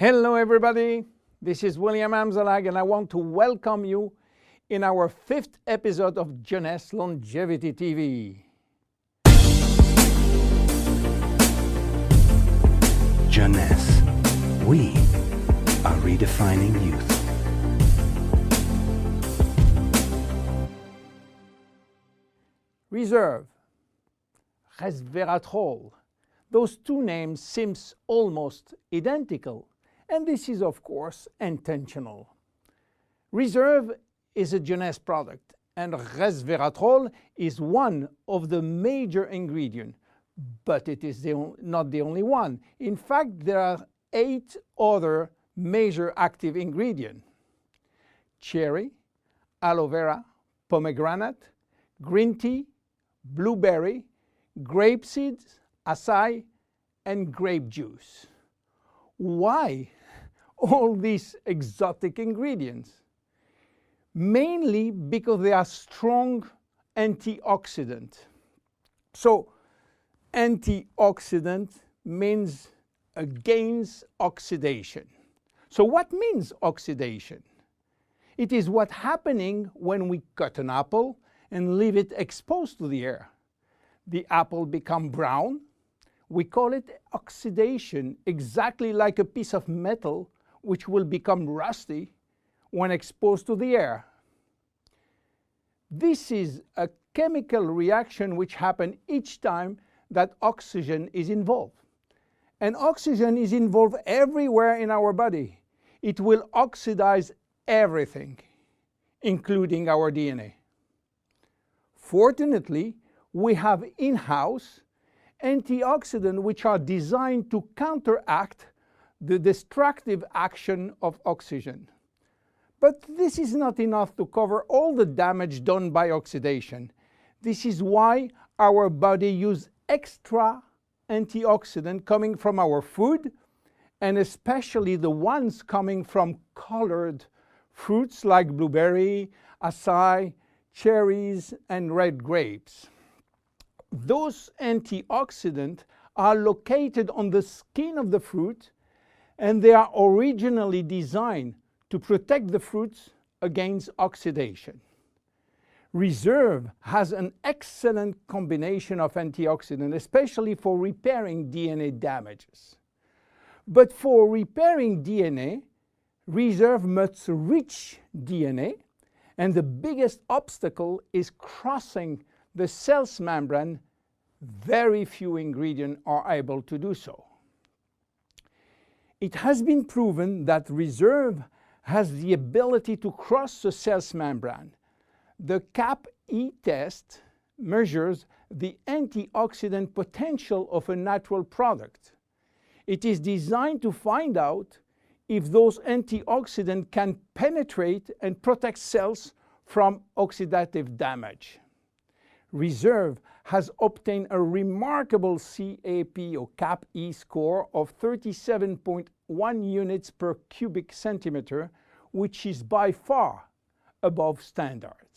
Hello everybody, this is William Amzalag and I want to welcome you in our 5th episode of Jeunesse Longevity TV. Jeunesse, we are redefining youth. Reserve, resveratrol. Those two names seem almost identical, and this is of course intentional. Reserve is a Jeunesse product, and resveratrol is one of the major ingredients, but it is not the only one. In fact, there are 8 other major active ingredients: cherry, aloe vera, pomegranate, green tea, blueberry, grape seeds, acai, and grape juice. Why all these exotic ingredients? Mainly because they are strong antioxidants. So, antioxidant means against oxidation. So what means oxidation? It is what's happening when we cut an apple and leave it exposed to the air. The apple becomes brown. We call it oxidation, exactly like a piece of metal which will become rusty when exposed to the air. This is a chemical reaction which happens each time that oxygen is involved. And oxygen is involved everywhere in our body. It will oxidize everything, including our DNA. Fortunately, we have in-house antioxidants which are designed to counteract the destructive action of oxygen. But this is not enough to cover all the damage done by oxidation. This is why our body uses extra antioxidants coming from our food, and especially the ones coming from colored fruits like blueberry, acai, cherries, and red grapes. Those antioxidants are located on the skin of the fruit, and they are originally designed to protect the fruits against oxidation. Reserve has an excellent combination of antioxidants, especially for repairing DNA damages. But for repairing DNA, Reserve must reach DNA, and the biggest obstacle is crossing the cell's membrane. Very few ingredients are able to do so. It has been proven that Reserve has the ability to cross the cell's membrane. The CAP-E test measures the antioxidant potential of a natural product. It is designed to find out if those antioxidants can penetrate and protect cells from oxidative damage. Reserve has obtained a remarkable CAP or CAP-E score of 37.1 units per cubic centimeter, which is by far above standard.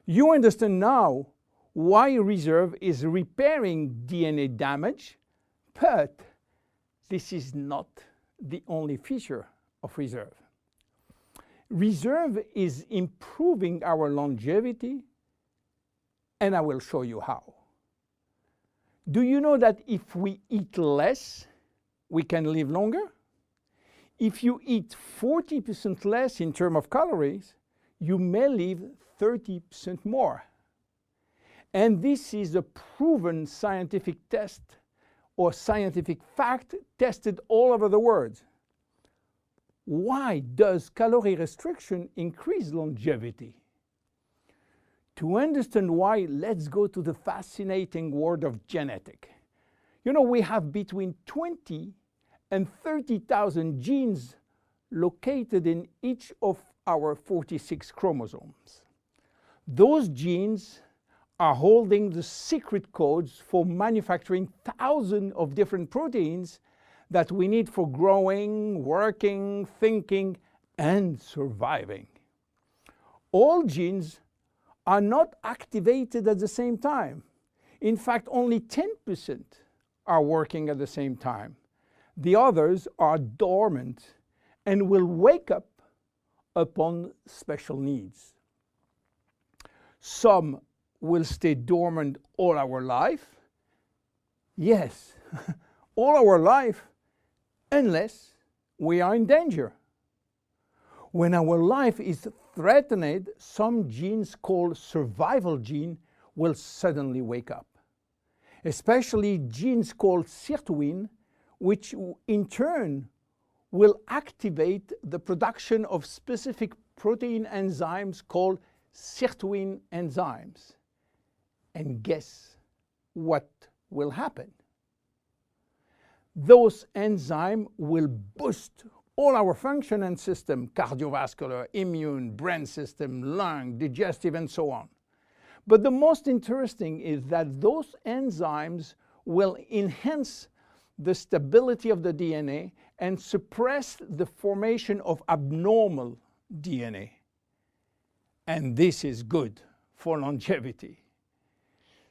You understand now why Reserve is repairing DNA damage, but this is not the only feature of Reserve. Reserve is improving our longevity, and I will show you how. Do you know that if we eat less, we can live longer? If you eat 40% less in terms of calories, you may live 30% more. And this is a proven scientific test or scientific fact tested all over the world. Why does calorie restriction increase longevity? To understand why, let's go to the fascinating world of genetics. You know, we have between 20 and 30,000 genes located in each of our 46 chromosomes. Those genes are holding the secret codes for manufacturing thousands of different proteins that we need for growing, working, thinking, and surviving. All genes are not activated at the same time. In fact, only 10% are working at the same time. The others are dormant and will wake up upon special needs. Some will stay dormant all our life. Yes, all our life, unless we are in danger. When our life is threatened, some genes called survival gene will suddenly wake up. Especially genes called sirtuin, which in turn will activate the production of specific protein enzymes called sirtuin enzymes. And guess what will happen? Those enzymes will boost all our function and system, cardiovascular, immune, brain system, lung, digestive, and so on. But the most interesting is that those enzymes will enhance the stability of the DNA and suppress the formation of abnormal DNA. And this is good for longevity.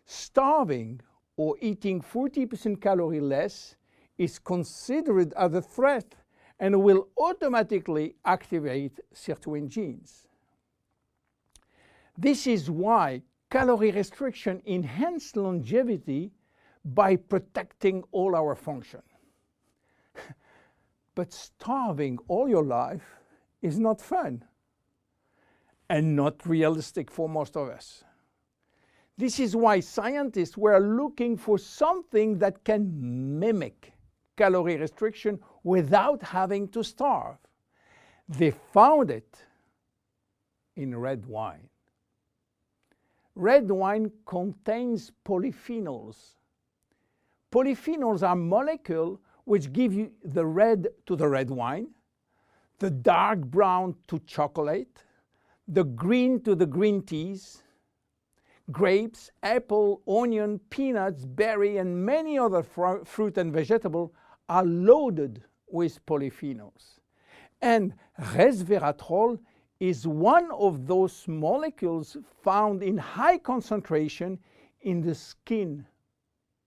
Starving or eating 40% calorie less is considered as a threat and will automatically activate sirtuin genes. This is why calorie restriction enhances longevity by protecting all our function. But starving all your life is not fun and not realistic for most of us. This is why scientists were looking for something that can mimic calorie restriction without having to starve. They found it in red wine. Red wine contains polyphenols. Polyphenols are molecules which give you the red to the red wine, the dark brown to chocolate, the green to the green teas. Grapes, apple, onion, peanuts, berry, and many other fruit and vegetable are loaded with polyphenols. And resveratrol is one of those molecules found in high concentration in the skin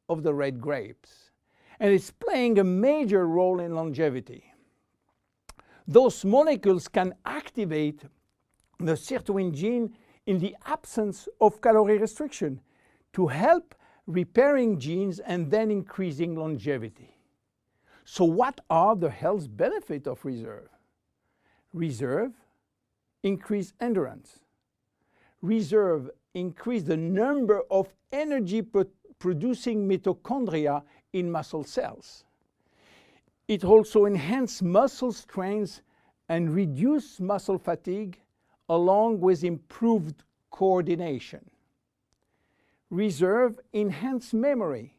of the red grapes. And it's playing a major role in longevity. Those molecules can activate the sirtuin gene in the absence of calorie restriction to help repairing genes and then increasing longevity. So what are the health benefits of reserve? Reserve increase endurance. Reserve increase the number of energy producing mitochondria in muscle cells. It also enhances muscle strength and reduce muscle fatigue along with improved coordination. Reserve enhance memory.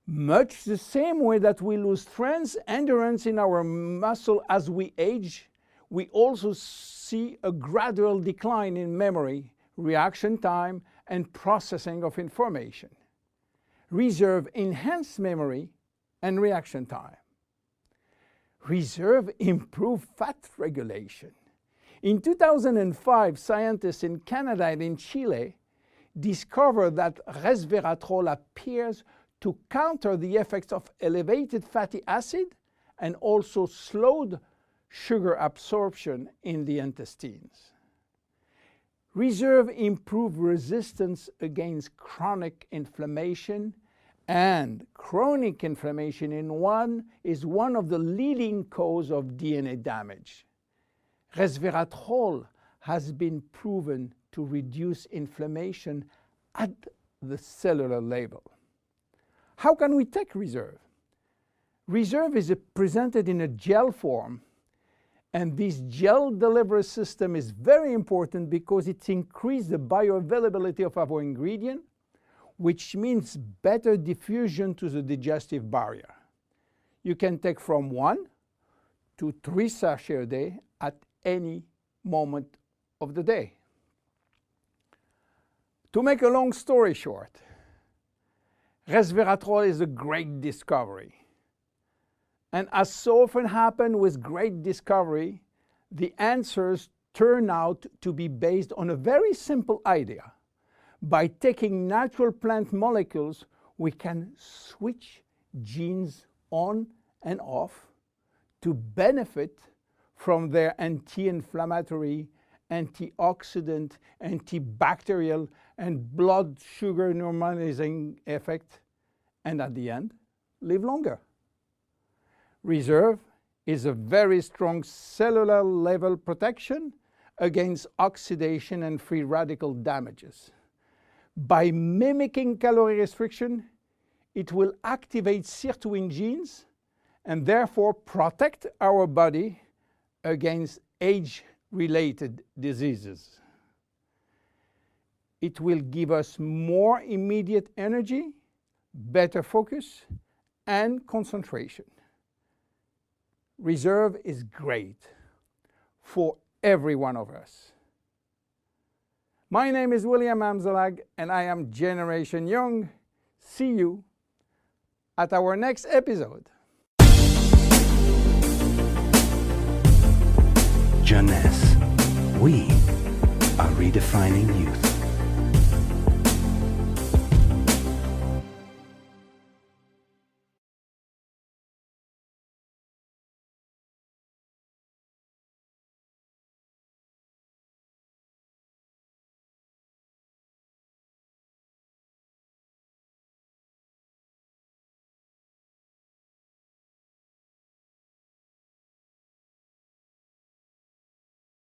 Much the same way that we lose strength, endurance in our muscle as we age, we also see a gradual decline in memory, reaction time, and processing of information. Reserve enhance memory and reaction time. Reserve improve fat regulation. In 2005, scientists in Canada and in Chile discovered that resveratrol appears to counter the effects of elevated fatty acid and also slowed sugar absorption in the intestines. Reserve improve resistance against chronic inflammation, and chronic inflammation is one of the leading causes of DNA damage. Resveratrol has been proven to reduce inflammation at the cellular level. How can we take reserve? Reserve is presented in a gel form, and this gel delivery system is very important because it increases the bioavailability of our ingredient, which means better diffusion to the digestive barrier. You can take from 1 to 3 sachets a day at any moment of the day. To make a long story short, resveratrol is a great discovery. And as so often happens with great discovery, the answers turn out to be based on a very simple idea. By taking natural plant molecules, we can switch genes on and off to benefit from their anti-inflammatory, antioxidant, antibacterial, and blood sugar normalizing effect, and at the end, live longer. Reserve is a very strong cellular level protection against oxidation and free radical damages. By mimicking calorie restriction, it will activate sirtuin genes and therefore protect our body against age-related diseases. It will give us more immediate energy, better focus, and concentration. Reserve is great for every one of us. My name is William Amzalag, and I am Generation Young. See you at our next episode. Jeunesse. We are redefining youth.